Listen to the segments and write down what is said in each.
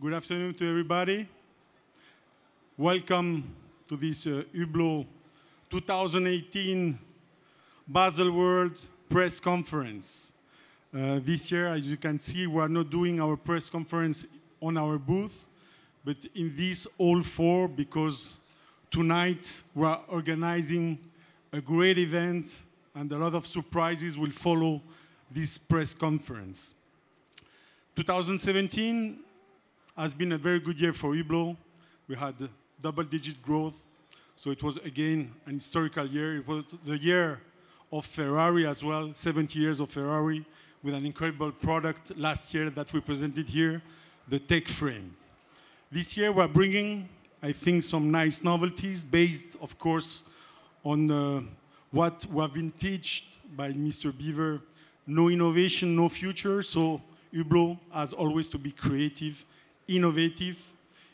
Good afternoon to everybody. Welcome to this Hublot 2018 Baselworld press conference. This year, as you can see, we are not doing our press conference on our booth, but in this Hall 4, because tonight we are organizing a great event and a lot of surprises will follow this press conference. 2017 has been a very good year for Hublot. We had double-digit growth, so it was again an historical year. It was the year of Ferrari as well, 70 years of Ferrari, with an incredible product last year that we presented here, the Tech Frame. This year we're bringing, I think, some nice novelties based, of course, on what we have been taught by Mr. Beaver, no innovation, no future. So Hublot has always to be creative, innovative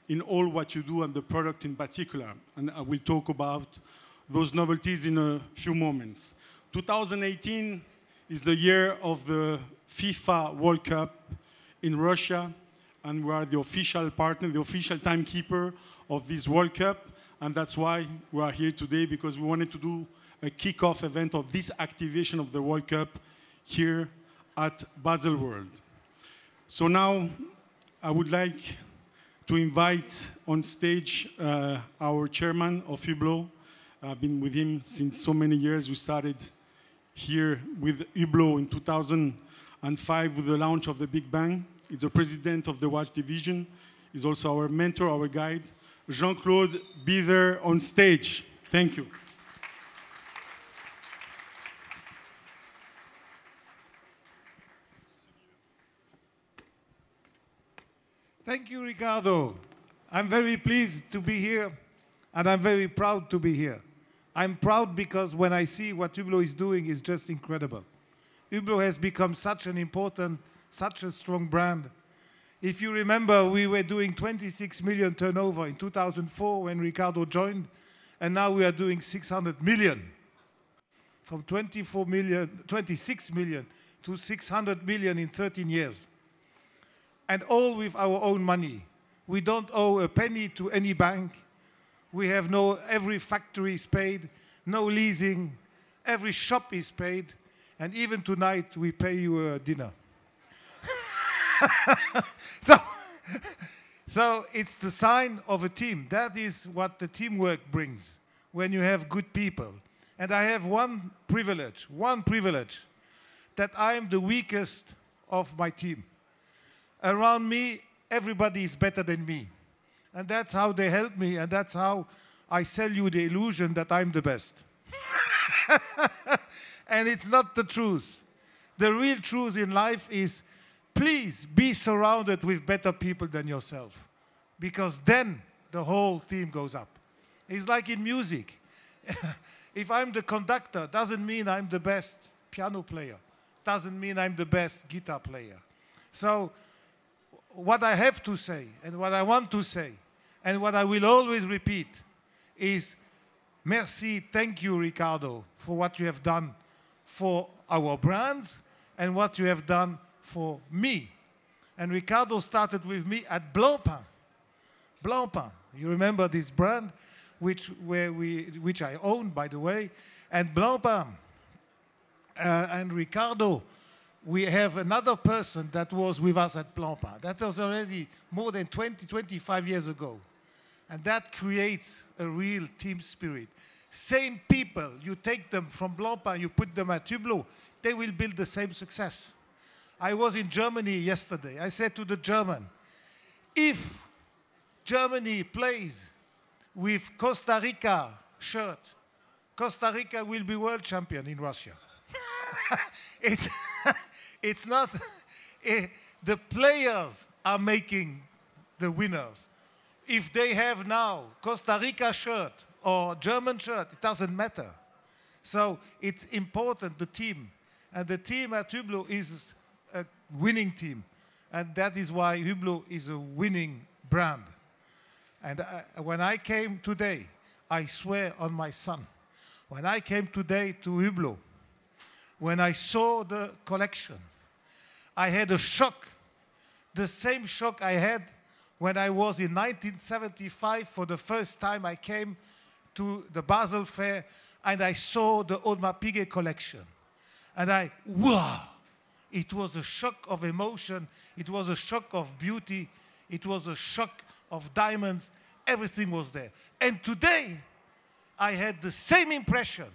in all what you do and the product in particular. And I will talk about those novelties in a few moments. 2018 is the year of the FIFA World Cup in Russia, and we are the official partner, the official timekeeper of this World Cup, and that's why we are here today, because we wanted to do a kickoff event of this activation of the World Cup here at Baselworld. So now I would like to invite on stage our chairman of Hublot. I've been with him since so many years. We started here with Hublot in 2005 with the launch of the Big Bang. He's the president of the watch division. He's also our mentor, our guide. Jean-Claude Beaver on stage. Thank you. Thank you, Ricardo. I'm very pleased to be here, and I'm very proud to be here. I'm proud because when I see what Hublot is doing, it's just incredible. Hublot has become such an important, such a strong brand. If you remember, we were doing 26 million turnover in 2004 when Ricardo joined, and now we are doing 600 million. From 26 million to 600 million in 13 years. And all with our own money. We don't owe a penny to any bank. We have every factory is paid, no leasing, every shop is paid, and even tonight we pay you a dinner. So it's the sign of a team. That is what the teamwork brings, when you have good people. And I have one privilege, that I am the weakest of my team. Around me, everybody is better than me. And that's how they help me, and that's how I sell you the illusion that I'm the best. And it's not the truth. The real truth in life is, please be surrounded with better people than yourself, because then the whole team goes up. It's like in music. If I'm the conductor, doesn't mean I'm the best piano player. Doesn't mean I'm the best guitar player. So what I have to say, and what I want to say, and what I will always repeat is, merci, thank you, Ricardo, for what you have done for our brands and what you have done for me. And Ricardo started with me at Blancpain. Blancpain, you remember this brand, which I own, by the way, and Blancpain and Ricardo. We have another person that was with us at Blancpain. That was already more than 20, 25 years ago. And that creates a real team spirit. Same people, you take them from Blancpain, you put them at Hublot, they will build the same success. I was in Germany yesterday. I said to the German, if Germany plays with Costa Rica shirt, Costa Rica will be world champion in Russia. It's not, the players are making the winners. If they have now Costa Rica shirt or German shirt, it doesn't matter. So it's important, the team. And the team at Hublot is a winning team. And that is why Hublot is a winning brand. And when I came today, I swear on my son, when I came today to Hublot, when I saw the collection, I had a shock. The same shock I had when I was in 1975, for the first time I came to the Basel Fair and I saw the Audemars Piguet collection. And wow! It was a shock of emotion. It was a shock of beauty. It was a shock of diamonds. Everything was there. And today, I had the same impression.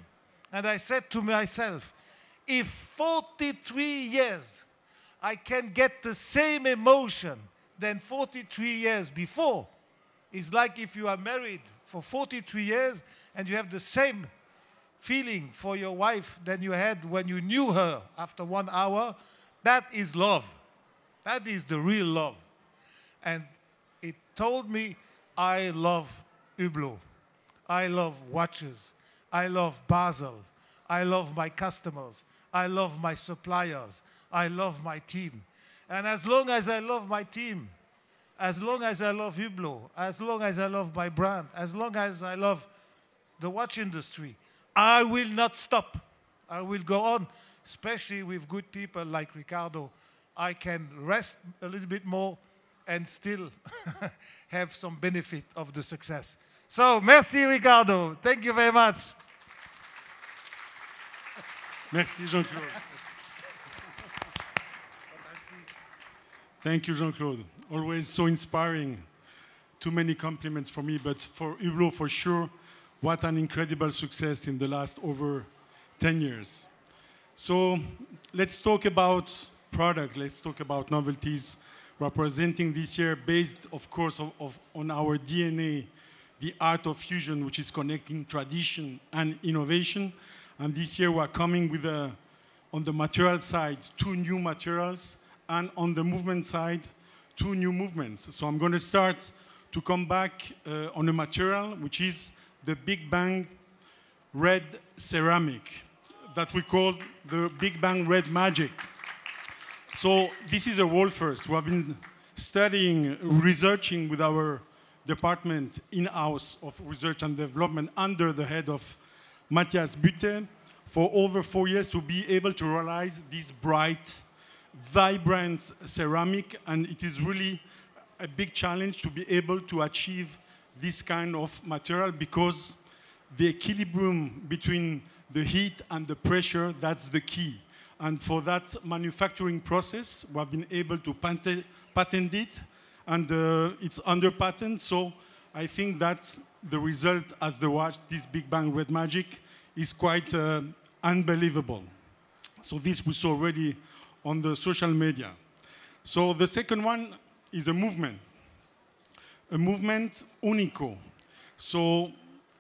And I said to myself, if 43 years I can get the same emotion than 43 years before, it's like if you are married for 43 years and you have the same feeling for your wife than you had when you knew her after 1 hour, that is love. That is the real love. And it told me, I love Hublot. I love watches. I love Basel. I love my customers. I love my suppliers. I love my team. And as long as I love my team, as long as I love Hublot, as long as I love my brand, as long as I love the watch industry, I will not stop. I will go on, especially with good people like Ricardo. I can rest a little bit more and still have some benefit of the success. So, merci Ricardo. Thank you very much. Merci Jean-Claude. Thank you, Jean-Claude. Always so inspiring. Too many compliments for me, but for Hublot, for sure, what an incredible success in the last over 10 years. So let's talk about product. Let's talk about novelties. We're presenting this year based, of course, on our DNA, the art of fusion, which is connecting tradition and innovation. And this year we're coming with, on the material side, 2 new materials, and on the movement side, 2 new movements. So I'm going to start to come back on a material, which is the Big Bang red ceramic that we call the Big Bang red magic. So this is a world first. We have been studying, researching with our department in-house of research and development under the head of Matthias Butte for over 4 years to be able to realize this bright, vibrant ceramic, and it is really a big challenge to be able to achieve this kind of material because the equilibrium between the heat and the pressure, that's the key. And for that manufacturing process, we have been able to patent it, and it's under patent. So I think that the result as the watch, this Big Bang Red Magic, is quite unbelievable. So this we saw already on the social media. So the second one is a movement Unico. So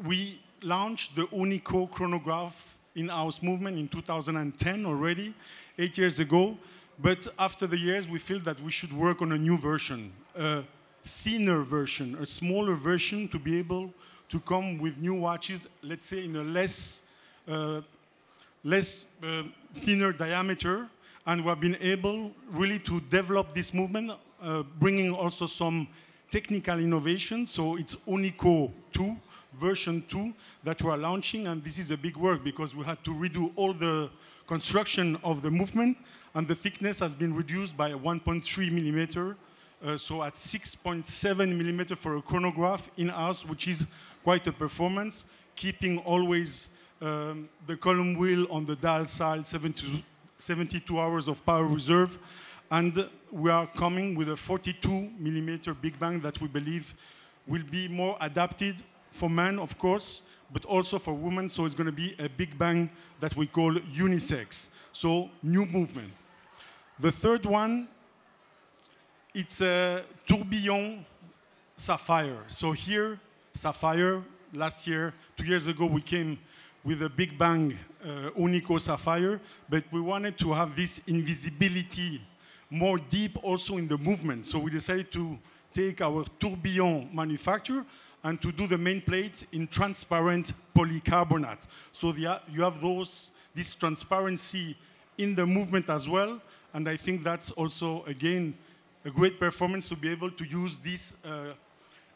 we launched the Unico chronograph in-house movement in 2010 already, 8 years ago. But after the years, we feel that we should work on a new version, a thinner version, a smaller version to be able to come with new watches, let's say in a less thinner diameter. And we have been able really to develop this movement, bringing also some technical innovation. So it's Unico 2, version 2, that we are launching. And this is a big work because we had to redo all the construction of the movement. And the thickness has been reduced by 1.3 millimeter. So at 6.7 millimeter for a chronograph in-house, which is quite a performance, keeping always the column wheel on the dial side, 72 hours of power reserve. And we are coming with a 42 millimeter Big Bang that we believe will be more adapted for men, of course, but also for women. So it's going to be a Big Bang that we call unisex. So new movement. The third one, it's a tourbillon sapphire. So here, sapphire, last year, 2 years ago, we came with a Big Bang Unico sapphire, but we wanted to have this invisibility more deep also in the movement. So we decided to take our tourbillon manufacture and to do the main plate in transparent polycarbonate. So you have this transparency in the movement as well. And I think that's also, again, a great performance to be able to use this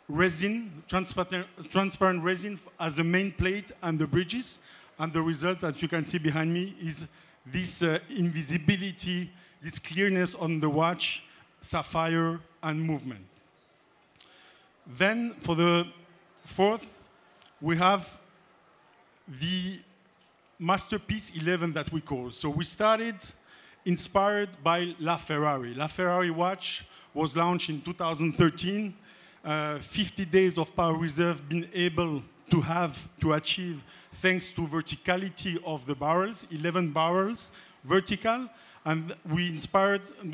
resin, transparent resin as the main plate and the bridges. And the result, as you can see behind me, is this invisibility, this clearness on the watch, sapphire, and movement. Then for the fourth, we have the Masterpiece 11 that we call. So we started inspired by La Ferrari. La Ferrari watch was launched in 2013. 50 days of power reserve been able to achieve thanks to verticality of the barrels, 11 barrels vertical. And we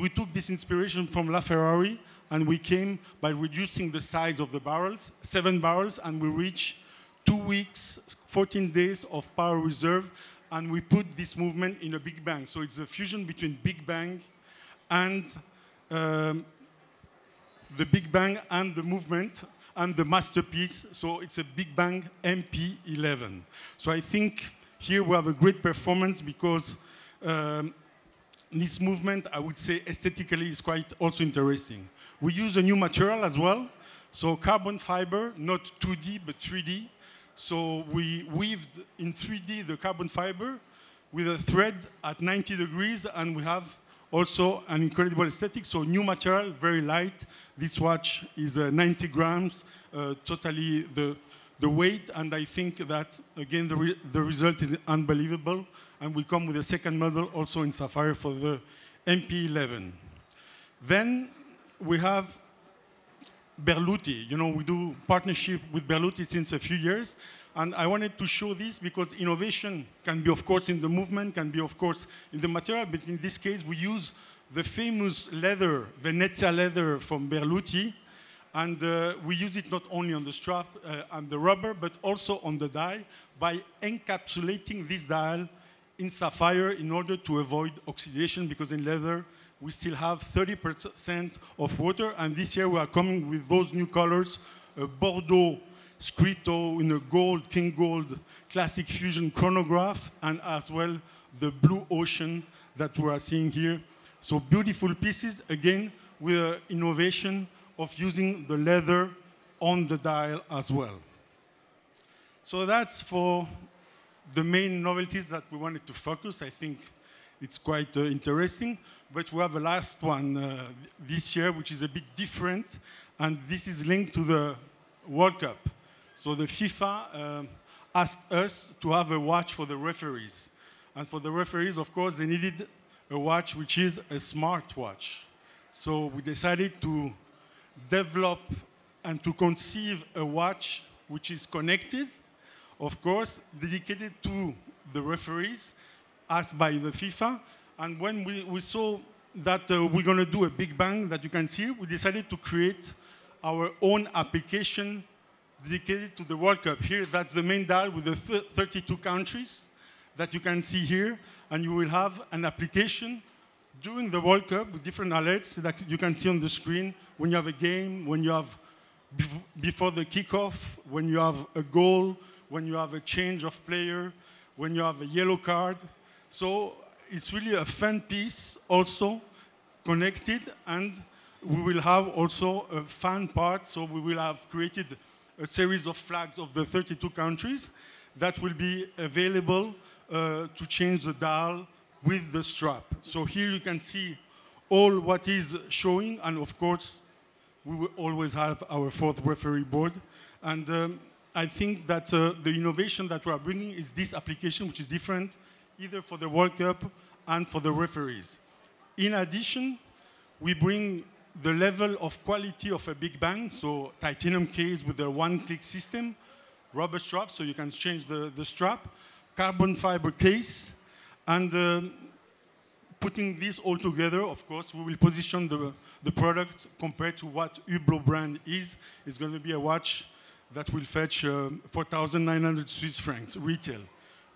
took this inspiration from La Ferrari, and we came by reducing the size of the barrels, 7 barrels, and we reached 2 weeks, 14 days of power reserve, and we put this movement in a Big Bang. So it's a fusion between Big Bang and the Big Bang and the movement and the masterpiece. So it's a Big Bang MP11. So I think here we have a great performance because this movement, I would say aesthetically, is quite also interesting. We use a new material as well. So carbon fiber, not 2D, but 3D. So we weaved in 3D the carbon fiber with a thread at 90 degrees, and we have also an incredible aesthetic. So new material, very light. This watch is 90 grams, totally the weight, and I think that, again, the result is unbelievable. And we come with a second model also in sapphire for the MP11. Then we have Berluti. You know, we do partnership with Berluti since a few years. And I wanted to show this because innovation can be, of course, in the movement, can be, of course, in the material. But in this case, we use the famous leather, Venezia leather from Berluti. And we use it not only on the strap and the rubber, but also on the dial by encapsulating this dial in sapphire in order to avoid oxidation, because in leather, we still have 30% of water. And this year, we are coming with those new colors, Bordeaux Scrito in a gold, King Gold classic fusion chronograph, and as well the blue ocean that we are seeing here. So beautiful pieces, again, with an innovation of using the leather on the dial as well. So that's for the main novelties that we wanted to focus. I think it's quite interesting. But we have a last one this year, which is a bit different. And this is linked to the World Cup. So the FIFA asked us to have a watch for the referees. And for the referees, of course, they needed a watch which is a smart watch. So we decided to develop and to conceive a watch which is connected, of course, dedicated to the referees, asked by the FIFA. And when we saw that we're going to do a Big Bang that you can see, we decided to create our own application dedicated to the World Cup. Here, that's the main dial with the 32 countries that you can see here. And you will have an application during the World Cup with different alerts that you can see on the screen when you have a game, when you have before the kickoff, when you have a goal, when you have a change of player, when you have a yellow card. So it's really a fun piece also connected, and we will have also a fan part. So we will have created a series of flags of the 32 countries that will be available to change the dial with the strap. So here you can see all what is showing, and of course, we will always have our fourth referee board. And I think that the innovation that we are bringing is this application, which is different either for the World Cup and for the referees. In addition, we bring the level of quality of a Big Bang, so titanium case with a one-click system, rubber strap, so you can change the strap, carbon fiber case, and putting this all together, of course, we will position the product compared to what Hublot brand is. It's going to be a watch that will fetch 4,900 Swiss francs retail.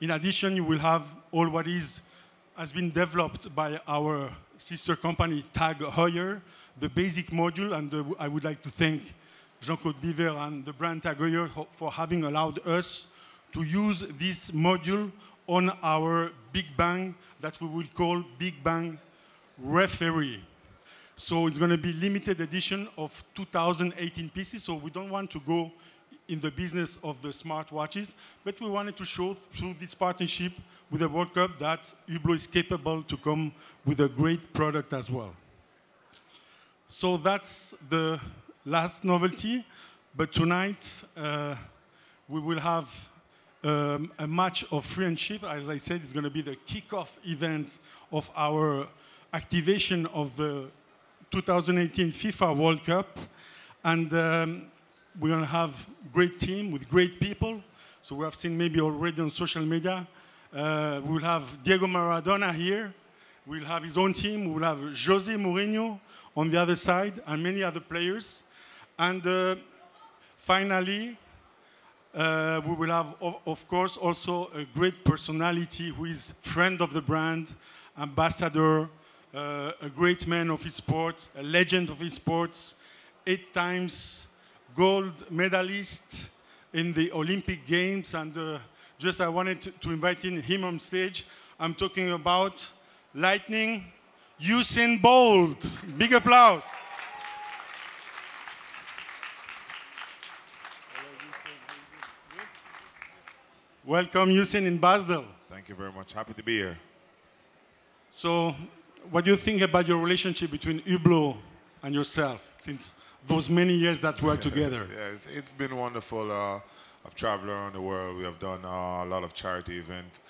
In addition, you will have all what has been developed by our sister company, Tag Heuer, the basic module, and I would like to thank Jean-Claude Biver and the brand Tag Heuer for having allowed us to use this module on our Big Bang that we will call Big Bang Referee. So it's going to be limited edition of 2018 pieces, so we don't want to go in the business of the smart watches, but we wanted to show through this partnership with the World Cup that Hublot is capable to come with a great product as well. So that's the last novelty. But tonight, we will have a match of friendship. As I said, it's going to be the kickoff event of our activation of the 2018 FIFA World Cup. And we're going to have a great team with great people. So we have seen maybe already on social media. We will have Diego Maradona here. We'll have his own team. We will have Jose Mourinho on the other side and many other players. And finally, we will have, of course, also a great personality who is friend of the brand, ambassador, a great man of his sport, a legend of his sports, 8 times gold medalist in the Olympic Games. And I wanted to invite him on stage. I'm talking about Lightning Usain Bolt. Big applause. Welcome, Usain, in Basel. Thank you very much. Happy to be here. So, what do you think about your relationship between Hublot and yourself since those many years that we are together? Yeah, it's been wonderful. I've traveled around the world. We have done a lot of charity events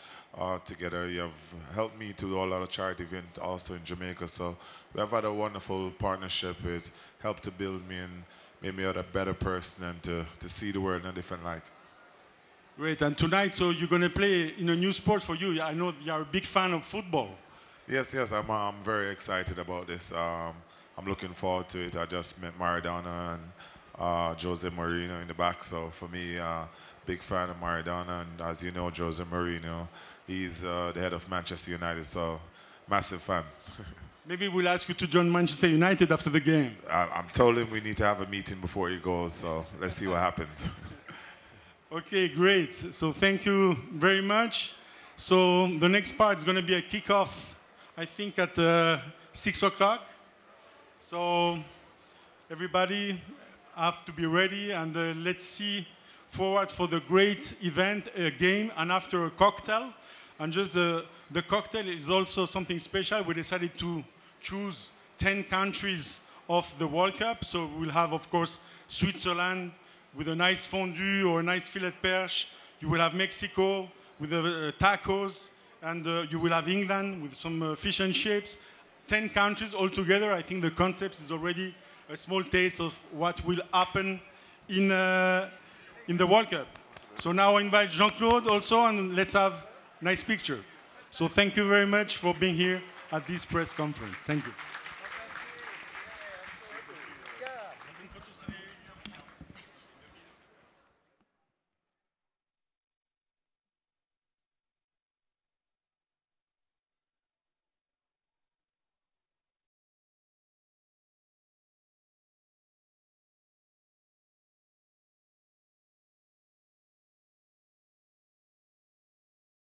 together. You have helped me to do a lot of charity events also in Jamaica. So we have had a wonderful partnership. It helped to build me and made me a better person and to see the world in a different light. Great. And tonight, so you're going to play in a new sport for you. I know you're a big fan of football. Yes, I'm very excited about this. I'm looking forward to it. I just met Maradona and Jose Mourinho in the back. So for me, big fan of Maradona. And as you know, Jose Mourinho, he's the head of Manchester United. So massive fan. Maybe we'll ask you to join Manchester United after the game. I'm told him we need to have a meeting before he goes. So let's see what happens. Okay, great. So thank you very much. So the next part is going to be a kickoff, I think, at 6 o'clock. So everybody have to be ready, and let's see forward for the great event, a game, and after a cocktail. And just the cocktail is also something special. We decided to choose 10 countries of the World Cup. So we'll have, of course, Switzerland, with a nice fondue or a nice filet perche. You will have Mexico with tacos, and you will have England with some fish and chips. 10 countries all together. I think the concept is already a small taste of what will happen in the World Cup. So now I invite Jean-Claude also, and let's have a nice picture. So thank you very much for being here at this press conference. Thank you.